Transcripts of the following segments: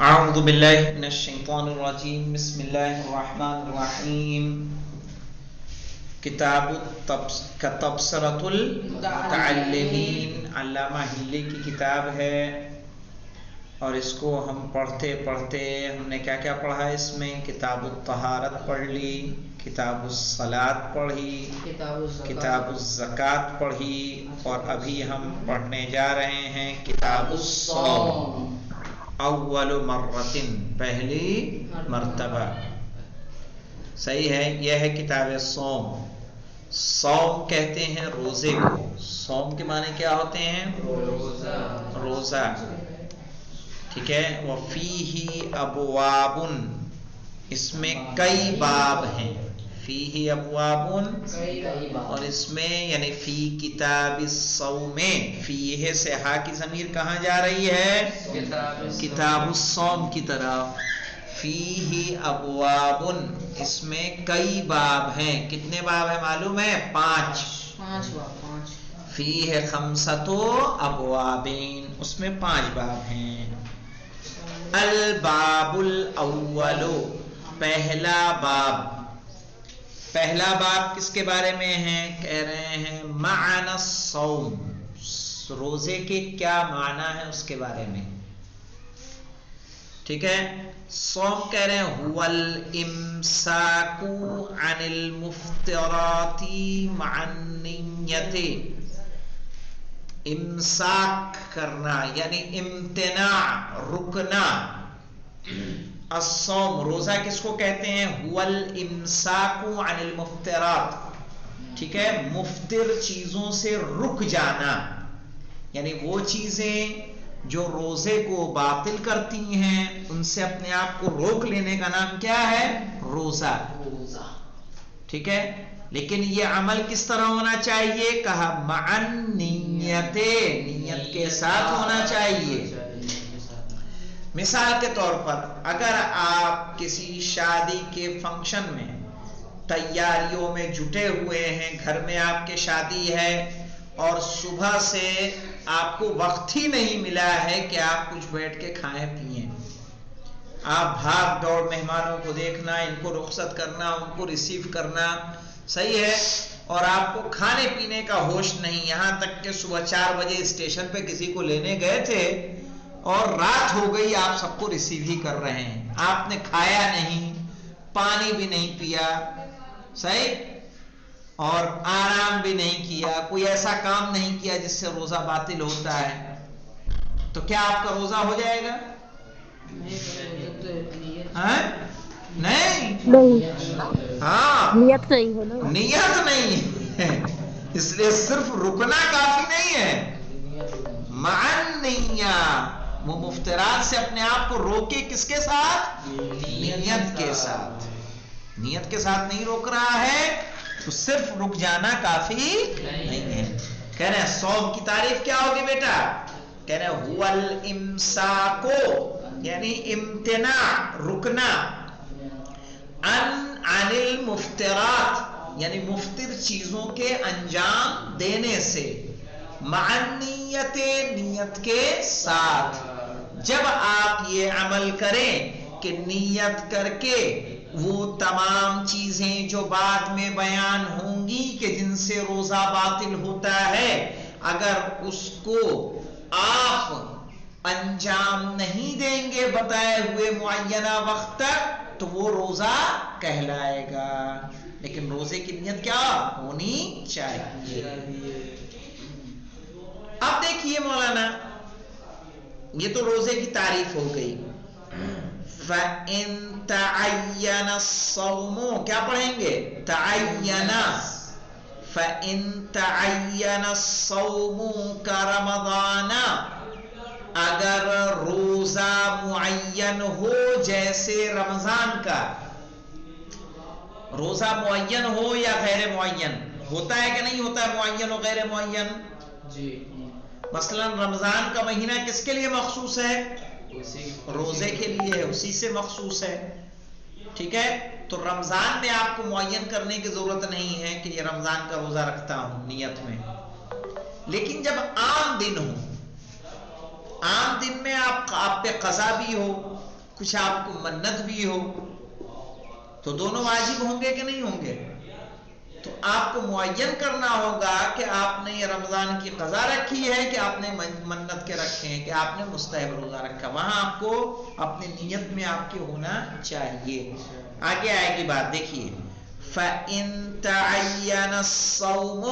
اعوذ باللہ من الشیطان الرجیم بسم اللہ الرحمن الرحیم کتاب تبصرۃ المتعلمین علامہ ہلی کی کتاب ہے، اور اس کو ہم پڑھتے پڑھتے ہم نے کیا کیا پڑھا اس میں؟ کتاب الطہارت پڑھ لی، کتاب الصلاۃ پڑھی، کتاب الزکوٰۃ پڑھی، اور ابھی ہم پڑھنے جا رہے ہیں کتاب الصوم اول مرتن، پہلی مرتبہ۔ صحیح ہے، یہ ہے کتاب صوم۔ صوم کہتے ہیں روزے کو۔ صوم کے معنی کیا ہوتے ہیں؟ روزہ، ٹھیک ہے۔ وفیہ ابواب، اس میں کئی باب ہیں۔ فیہ ابواب، اور اس میں یعنی فی کتاب الصوم، فیہ سے ہا کی ضمیر کہاں جا رہی ہے؟ کتاب الصوم کی طرف۔ فیہ ابواب، اس میں کئی باب ہیں۔ کتنے باب ہیں معلوم ہے؟ 5 باب۔ فیہ خمسۃ ابواب، اس میں 5 باب ہیں۔ الباب الاول، پہلا باب۔ پہلا باب کس کے بارے میں ہے؟ کہہ رہے ہیں معنی الصوم، روزے کے کیا معنی ہے اس کے بارے میں، ٹھیک ہے۔ صوم کہہ رہے ہیں هو الامساک عن المفطرات مع النیت، امساک کرنا یعنی امتناع، رکنا۔ الصوم، روزہ کس کو کہتے ہیں؟ هو الامساک عن المفطرات، ٹھیک ہے، مفطر چیزوں سے رک جانا، یعنی وہ چیزیں جو روزے کو باطل کرتی ہیں ان سے اپنے آپ کو روک لینے کا نام کیا ہے؟ روزہ، ٹھیک ہے۔ لیکن یہ عمل کس طرح ہونا چاہیے؟ کہا مع النیت، نیت کے ساتھ ہونا چاہیے۔ مثال کے طور پر اگر آپ کسی شادی کے فنکشن میں تیاریوں میں جٹے ہوئے ہیں، گھر میں آپ کے شادی ہے اور صبح سے آپ کو وقت ہی نہیں ملا ہے کہ آپ کچھ بیٹھ کے کھائیں پئیں، آپ بھاگ دوڑ مہمانوں کو دیکھنا، ان کو رخصت کرنا، ان کو ریسیو کرنا، صحیح ہے، اور آپ کو کھانے پینے کا ہوش نہیں، یہاں تک کہ صبح 4 بجے اسٹیشن پہ کسی کو لینے گئے تھے اور رات ہو گئی، آپ سب کو ریسیو ہی کر رہے ہیں، آپ نے کھایا نہیں، پانی بھی نہیں پیا، صحیح، اور آرام بھی نہیں کیا، کوئی ایسا کام نہیں کیا جس سے روزہ باطل ہوتا ہے، تو کیا آپ کا روزہ ہو جائے گا؟ نہیں، ہاں، نیت نہیں ہے نا، نیت نہیں ہے، اس لیے صرف رکنا کافی نہیں ہے، مع النیہ، وہ مفترات سے اپنے آپ کو روکے، کس کے ساتھ؟ نیت کے ساتھ۔ نیت کے ساتھ نہیں روک رہا ہے تو صرف رک جانا کافی نہیں ہے۔ کہہ رہے ہیں صوم کی تعریف کیا ہوگی بیٹا؟ کہہ رہے ہیں هو الامساک، یعنی امتناع، رکنا، عن المفطرات، یعنی مفطر چیزوں کے انجام دینے سے، مع النیت، نیت کے ساتھ۔ جب آپ یہ عمل کریں کہ نیت کر کے وہ تمام چیزیں جو بعد میں بیان ہوں گی کہ جن سے روزہ باطل ہوتا ہے، اگر اس کو آپ انجام نہیں دیں گے بتائے ہوئے معینہ وقت تک تو وہ روزہ کہلائے گا، لیکن روزے کی نیت کیا ہونی چاہیے؟ اب دیکھیے مولانا، یہ تو روزے کی تعریف ہو گئی۔ فَإِن تَعَيَّنَ الصَّوْمُ، کیا پڑھیں گے؟ تعین، فَإِن تَعَيَّنَ الصَّوْمُ كَرَمَضَانَ، اگر روزہ معین ہو جیسے رمضان کا، روزہ معین ہو یا غیر معین، ہوتا ہے کہ نہیں ہوتا ہے معین و غیر معین؟ جی، مثلا رمضان کا مہینہ کس کے لیے مخصوص ہے؟ روزے کے لیے ہے، اسی سے مخصوص ہے، ٹھیک ہے۔ تو رمضان میں آپ کو معین کرنے کی ضرورت نہیں ہے کہ یہ رمضان کا روزہ رکھتا ہوں نیت میں، لیکن جب عام دن ہو، عام دن میں آپ پہ قضا بھی ہو، کچھ آپ کو منت بھی ہو تو دونوں واجب ہوں گے کہ نہیں ہوں گے؟ تو آپ کو معین کرنا ہوگا کہ آپ نے یہ رمضان کی قضا رکھی ہے کہ آپ نے منت کے رکھے ہیں کہ آپ نے مستحب روزہ رکھا، وہاں آپ کو اپنی نیت میں آپ کے ہونا چاہیے۔ آگے آئے گی بات، دیکھیے فَإِن تَعَيَّنَ الصَّوْمُ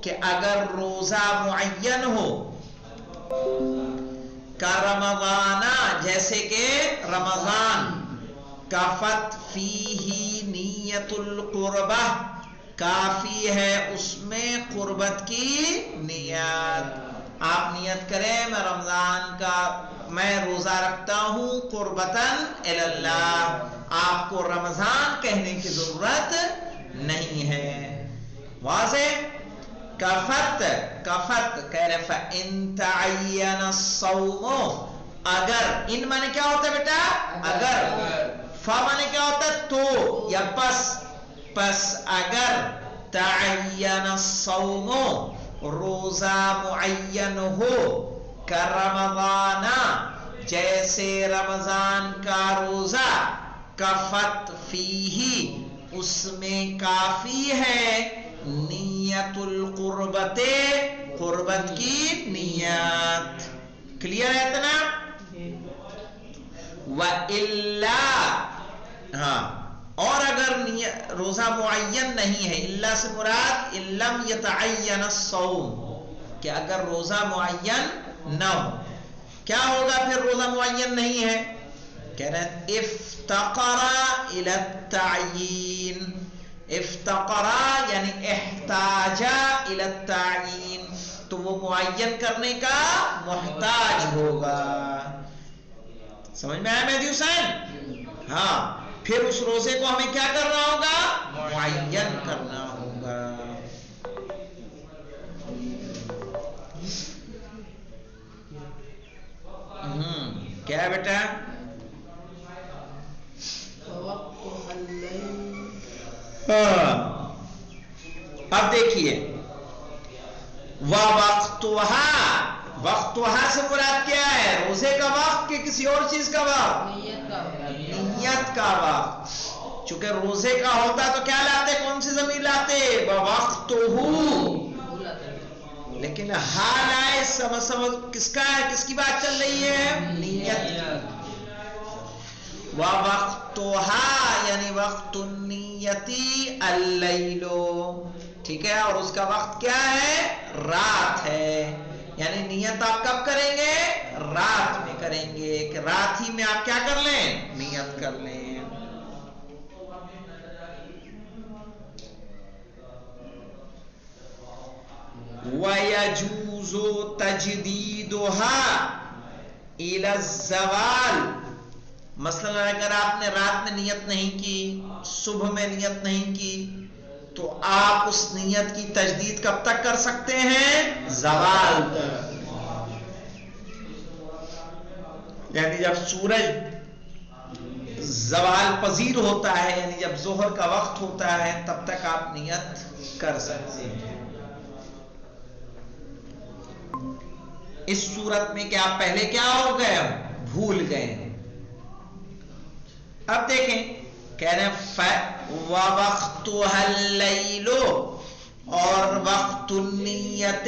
کہ اگر روزہ معین ہو، کا رمضان جیسے کہ رمضان، کفت فیہ نیت القربہ کافی ہے اس میں قربت کی نیت۔ آپ نیت کریں میں رمضان کا میں روزہ رکھتا ہوں قربتاً الی اللہ، آپ کو رمضان کہنے کی ضرورت نہیں ہے۔ واضح؟ کفت کہہ رہے فَإِن تَعَيَّنَ الصَّوْمُ اگر، ان معنی کیا ہوتا ہے بیٹا؟ اگر، فا معنی کیا ہوتا ہے؟ تو یا پس اگر تعین الصوم روزہ معین ہو، کرمضان جیسے رمضان کا روزہ، کفت فیہ اس میں کافی ہے، نیت القربت قربت کی نیت۔ کلیئر ہے اتنا؟ وَإِلَّا ہاں، اور اگر روزہ معین نہیں ہے، اللہ سے مراد لم یتعین الصوم کہ اگر روزہ معین نہ ہو، کیا ہوگا پھر روزہ معین نہیں ہے؟ کہہ رہے ہیں افتقر الی التعیین، افتقر یعنی احتاج الی التعیین تو وہ معین کرنے کا محتاج ہوگا۔ سمجھ میں آیا مہدی حسین؟ ہاں، پھر اس روزے کو ہمیں کیا کرنا ہوگا؟ معین کرنا ہوگا۔ کیا ہے بیٹا؟ اب دیکھیے وَوَقْتُهَا، وقتها سے مراد کیا ہے؟ روزے کا وقت کہ کسی اور چیز کا وقت؟ نیت کا وقت۔ چونکہ روزے کا ہوتا تو کیا لاتے؟ کون سی ضمیر لاتے؟ وَوَقْتُهُ، لیکن حال آئے سمجھ کس کا ہے؟ کس کی بات چل رہی ہے؟ نیت کی۔ وَوَقْتُهَا یعنی وقت النیتی اللیل، ٹھیک ہے، اور اس کا وقت کیا ہے؟ رات ہے۔ یعنی نیت آپ کب کریں گے؟ رات میں کریں گے، کہ رات ہی میں آپ کیا کر لیں؟ نیت کر لیں۔ وَيَجُوزُ تَجْدِيدُهَا إِلَى الزَّوَالِ مثلا اگر آپ نے رات میں نیت نہیں کی، صبح میں نیت نہیں کی، تو آپ اس نیت کی تجدید کب تک کر سکتے ہیں؟ زوال تک، یعنی جب سورج زوال پذیر ہوتا ہے، یعنی جب ظہر کا وقت ہوتا ہے تب تک آپ نیت کر سکتے ہیں۔ اس صورت میں کہ آپ پہلے کیا ہو گئے؟ بھول گئے۔ اب دیکھیں کہہ رہے ہیں وَوَقْتُهَا اللَّيْلُ اور وقت النیت،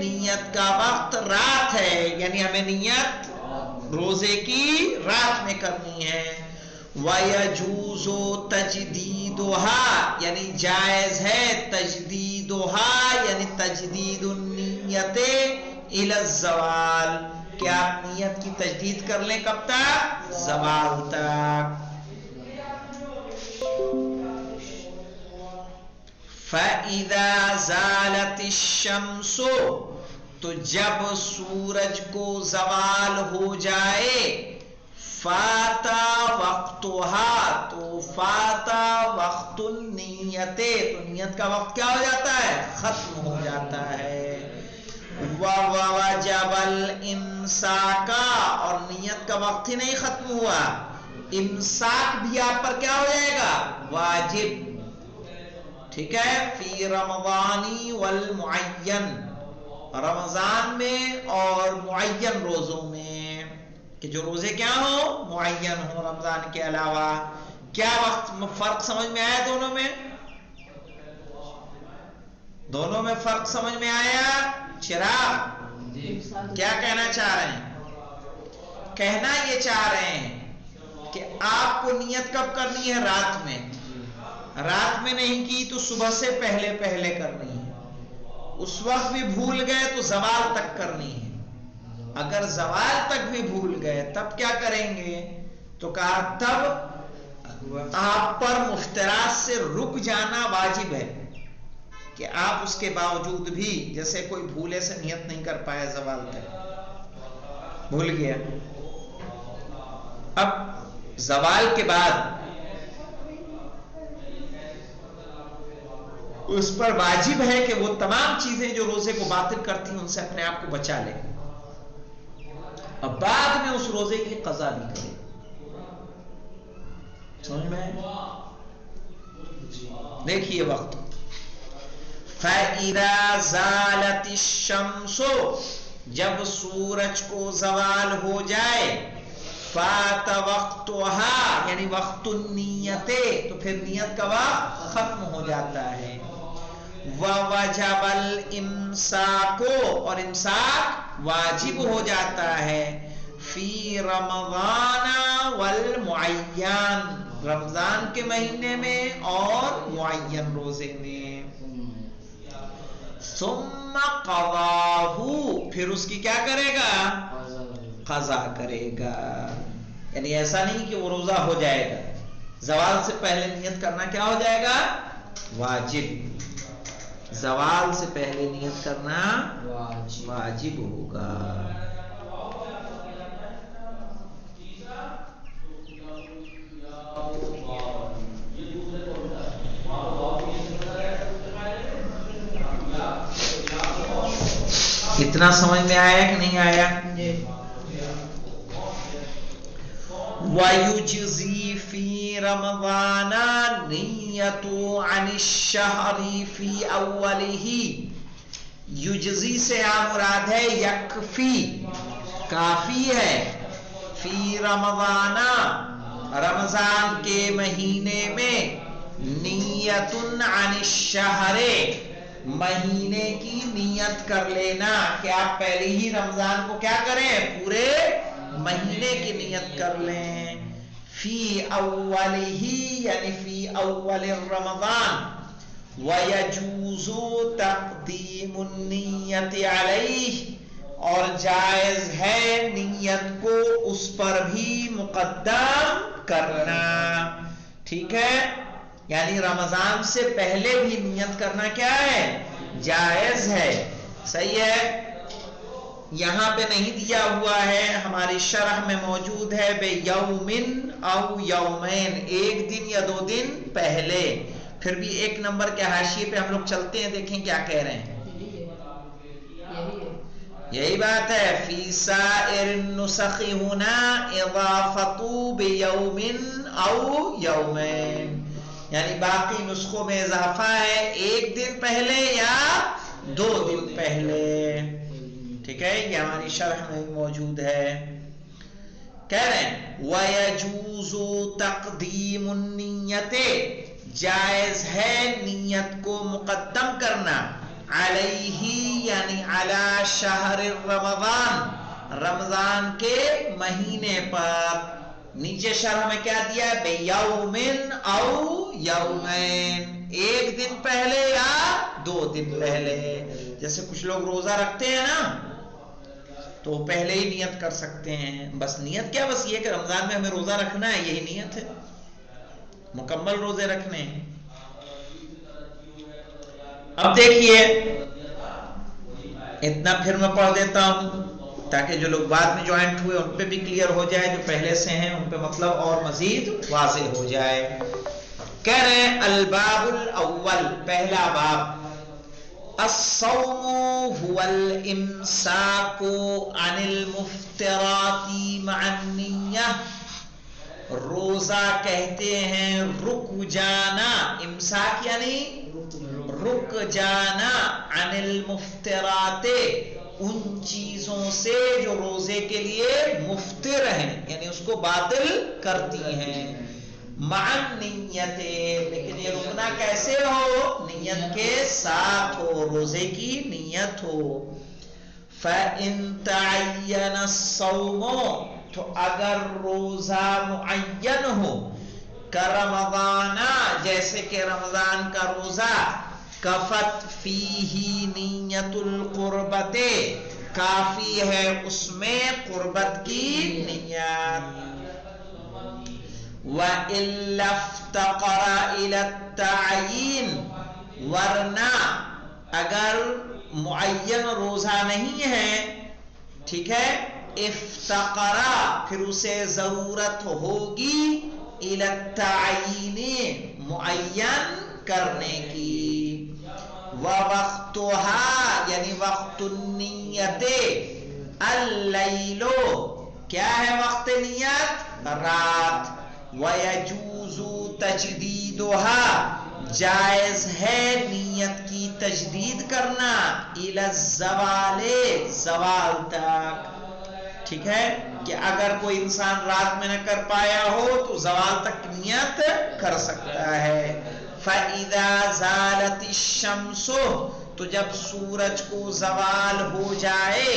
نیت کا وقت رات ہے، یعنی ہمیں نیت روزے کی رات میں کرنی ہے۔ وَيَجُوزُ تَجْدِيدُهَا یعنی جائز ہے تجدیدها یعنی تجدید النیت الی الزوال کہ آپ نیت کی تجدید کر لیں کب تک؟ زوال تک۔ فَإِذَا زَالَتِ الشَّمْسُ تو جب سورج کو زوال ہو جائے، فاتا وقتها تو فاتا وقت النیت تو نیت کا وقت کیا ہو جاتا ہے؟ ختم ہو جاتا ہے۔ وَوَجَبَ الْإِمْسَاكَ اور نیت کا وقت ہی نہیں ختم ہوا، امساک بھی آپ پر کیا ہو جائے گا؟ واجب، ٹھیک ہے، فی رمضانی والمعین رمضان میں اور معین روزوں میں۔ کہ جو روزے کیا ہو معین ہو رمضان کے علاوہ. کیا وقت فرق سمجھ میں آیا دونوں میں؟ دونوں میں فرق سمجھ میں آیا؟ چراغ کیا کہنا چاہ رہے ہیں؟ کہنا یہ چاہ رہے ہیں کہ آپ کو نیت کب کرنی ہے؟ رات میں. رات میں نہیں کی تو صبح سے پہلے پہلے کرنی ہے. اس وقت بھی بھول گئے تو زوال تک کرنی ہے. اگر زوال تک بھی بھول گئے تب کیا کریں گے؟ تو کہا تب آپ پر مفترات سے رک جانا واجب ہے کہ آپ اس کے باوجود بھی جیسے کوئی بھولے سے نیت نہیں کر پایا زوال تک بھول گیا. اب زوال کے بعد اس پر واجب ہے کہ وہ تمام چیزیں جو روزے کو باطل کرتی ہیں ان سے اپنے آپ کو بچا لے. اب بعد میں اس روزے کی قضا بھی کرے. سمجھ میں دیکھیے وقت فَإِذَا زَالَتِ الشَّمْسُ جب سورج کو زوال ہو جائے فَاتَ وَقْتُهَا یعنی وقت النیت تو پھر نیت کا وقت ختم ہو جاتا ہے. وَوَجَبَ الْإِمْسَاكُ اور امساک واجب ہو جاتا ہے. فی رمضان والمعین رمضان کے مہینے میں اور معین روزے میں. ثم قضاہ پھر اس کی کیا کرے گا؟ قضا کرے گا. یعنی ایسا نہیں کہ وہ روزہ ہو جائے گا. زوال سے پہلے نیت کرنا کیا ہو جائے گا؟ واجب. زوال سے پہلے نیت کرنا واجب ہوگا. اتنا سمجھ میں آیا کہ نہیں آیا؟ وَيُجْزِي فِي رَمَضَانَ نِيَّةُ عَنِ الشَّهْرِ فِي أَوَّلِهِ. یجزی سے مراد ہے یکفی کافی ہے. فی رمضان رمضان کے مہینے میں نیت عن الشہر مہینے کی نیت کر لینا کہ آپ پہلے ہی رمضان کو کیا کریں؟ پورے مہینے کی نیت کر لیں. فی اولہ یعنی فی اول رمضان. وَيَجُوزُ تَقْدِيمُ النِّيَّةِ عَلَيْهِ اور جائز ہے نیت کو اس پر بھی مقدم کرنا. ٹھیک ہے، یعنی رمضان سے پہلے بھی نیت کرنا کیا ہے؟ جائز ہے. صحیح ہے. یہاں پہ نہیں دیا ہوا ہے، ہماری شرح میں موجود ہے بے یومن او یومین ایک دن یا 2 دن پہلے. پھر بھی 1 نمبر کے حاشیے پہ ہم لوگ چلتے ہیں، دیکھیں کیا کہہ رہے ہیں. یہی بات ہے. فی سائر النسخ ہنا اضافۃ بیوم او یومین یعنی باقی نسخوں میں اضافہ ہے 1 دن پہلے یا 2 دن پہلے. ٹھیک ہے، یہ ہماری شرح میں موجود ہے. کہہ رہے ہیں وَيَجُوزُ تَقْدِيمُ النِّيَّةِ جائز ہے نیت کو مقدم کرنا. علیہ یعنی علی شہر رمضان رمضان کے مہینے پر. نیچے شرح میں کیا دیا ہے؟ بیومن او یومین 1 دن پہلے یا 2 دن پہلے. جیسے کچھ لوگ روزہ رکھتے ہیں نا تو پہلے ہی نیت کر سکتے ہیں. بس نیت کیا؟ بس یہ کہ رمضان میں ہمیں روزہ رکھنا ہے، یہی نیت ہے، مکمل روزے رکھنے ہیں. اب دیکھیے اتنا پھر میں پڑھ دیتا ہوں تاکہ جو لوگ بعد میں جوائنٹ ہوئے ان پہ بھی کلیئر ہو جائے، جو پہلے سے ہیں ان پہ مطلب اور مزید واضح ہو جائے. کہہ رہے ہیں الباب الاول پہلا باب. الصوم هو الامساک عن المفطرات مع النیہ. روزہ کہتے ہیں رک جانا. امساک یعنی رک جانا. عن المفطرات ان چیزوں سے جو روزے کے لیے مفطر ہیں یعنی اس کو باطل کرتی ہیں، مع نیت، لیکن یہ رکنا کیسے ہو؟ نیت کے ساتھ ہو، روزے کی نیت ہو۔ فَإِن تَعَيَّنَ الصَّوْمُ، تو اگر روزہ معین ہو، کَرَمَضَانَ، جیسے کہ رمضان کا روزہ، کفت فیہ نیت القربت، کافی ہے اس میں قربت کی نیت۔ وَإِلَّا افْتَقَرَ إِلَى التَّعْيِينِ، ورنہ اگر معین روزہ نہیں ہے، ٹھیک ہے، افتقرا، پھر اسے ضرورت ہوگی، إِلَى التَّعْيِينِ، معین کرنے کی۔ وَوَقْتُهَا، یعنی وقت النیت، اللیل، کیا ہے وقت نیت؟ رات۔ وَيَجُوزُ تَجْدِيدُهَا، جائز ہے نیت کی تجدید کرنا، إِلَى الزَّوَالِ، زوال تک، ٹھیک ہے، کہ اگر کوئی انسان رات میں نہ کر پایا ہو تو زوال تک نیت کر سکتا ہے۔ فَإِذَا زَالَتِ الشَّمْسُ، تو جب سورج کو زوال ہو جائے،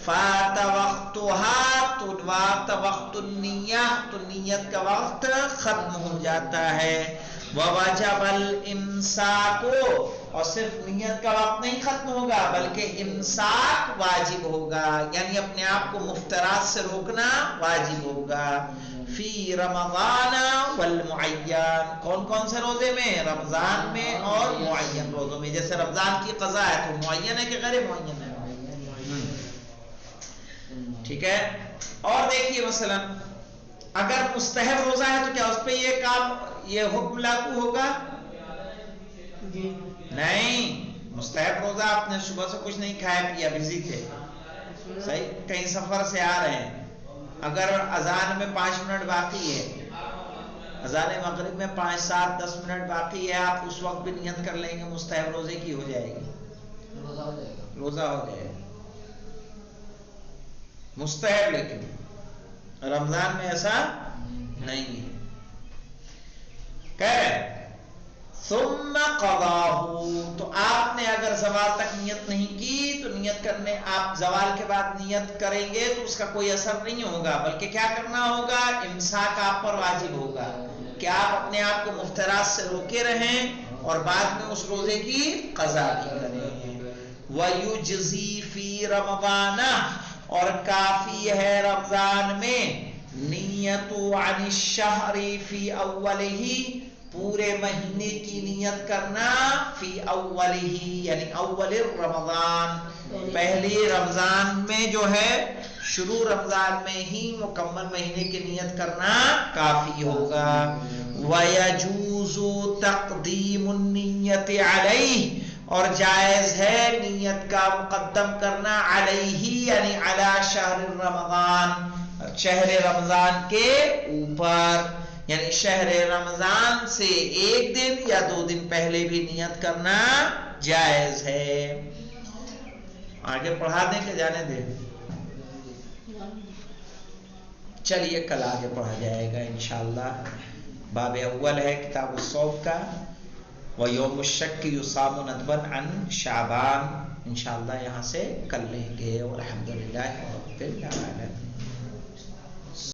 فات وقتها، تو وقت وقت النیہ، تو نیت کا وقت ختم ہو جاتا ہے۔ وَوَجَبَ الْإِمْسَاكُ، اور صرف نیت کا وقت نہیں ختم ہوگا بلکہ امساک واجب ہوگا، یعنی اپنے آپ کو مفطرات سے روکنا واجب ہوگا۔ فی رمضان والمعین، کون کون سے روزے میں؟ رمضان میں اور معین روزوں میں۔ جیسے رمضان کی قضا ہے تو معین ہے کہ غیر معین ہے؟ ٹھیک ہے۔ اور دیکھیے مثلا اگر مستحب روزہ ہے تو کیا اس پہ یہ کام، یہ حکم لاگو ہوگا؟ نہیں، مستحب روزہ آپ نے صبح سے کچھ نہیں کھایا پیا، بزی تھے، صحیح، کہیں سفر سے آ رہے ہیں، اگر اذان میں 5 منٹ باقی ہے، اذان مغرب میں 5 7 10 منٹ باقی ہے، آپ اس وقت بھی نیت کر لیں گے، مستحب روزے کی ہو جائے گی، روزہ ہو جائے گا مستحب، لیکن رمضان میں ایسا نہیں ہے۔ کہہ رہے ثم قضاہ، تو آپ نے اگر زوال تک نیت نہیں کی تو نیت کرنے، آپ زوال کے بعد نیت کریں گے تو اس کا کوئی اثر نہیں ہوگا، بلکہ کیا کرنا ہوگا؟ امساک آپ پر واجب ہوگا کہ آپ اپنے آپ کو مفطرات سے روکے رہیں اور بعد میں اس روزے کی قضا بھی کریں۔ وَيُجْزِي فِي رَمَضَانَ، اور کافی ہے رمضان میں، نیت عن الشہر فی اولہ، پورے مہینے کی نیت کرنا، فی اولہ یعنی اول رمضان، پہلی رمضان میں جو ہے، شروع رمضان میں ہی مکمل مہینے کی نیت کرنا کافی ہوگا۔ وَيَجُوزُ تَقْدِيمُ النِّيَّةِ عَلَيْهِ، اور جائز ہے نیت کا مقدم کرنا، علیہ یعنی علی شہر رمضان، شہر رمضان کے اوپر، یعنی شہر رمضان سے 1 دن یا 2 دن پہلے بھی نیت کرنا جائز ہے۔ آگے پڑھا دیں کہ جانے دیں؟ چلیے کل آگے پڑھا جائے گا انشاءاللہ۔ باب اول ہے کتاب الصوم کا، وَيَوْمُ الشَّكِّ يُصَامُ نَدْبًا عَنْ شَعْبَانَ، انشاءاللہ یہاں سے کل لیں گے، والحمدللہ رب العالمین۔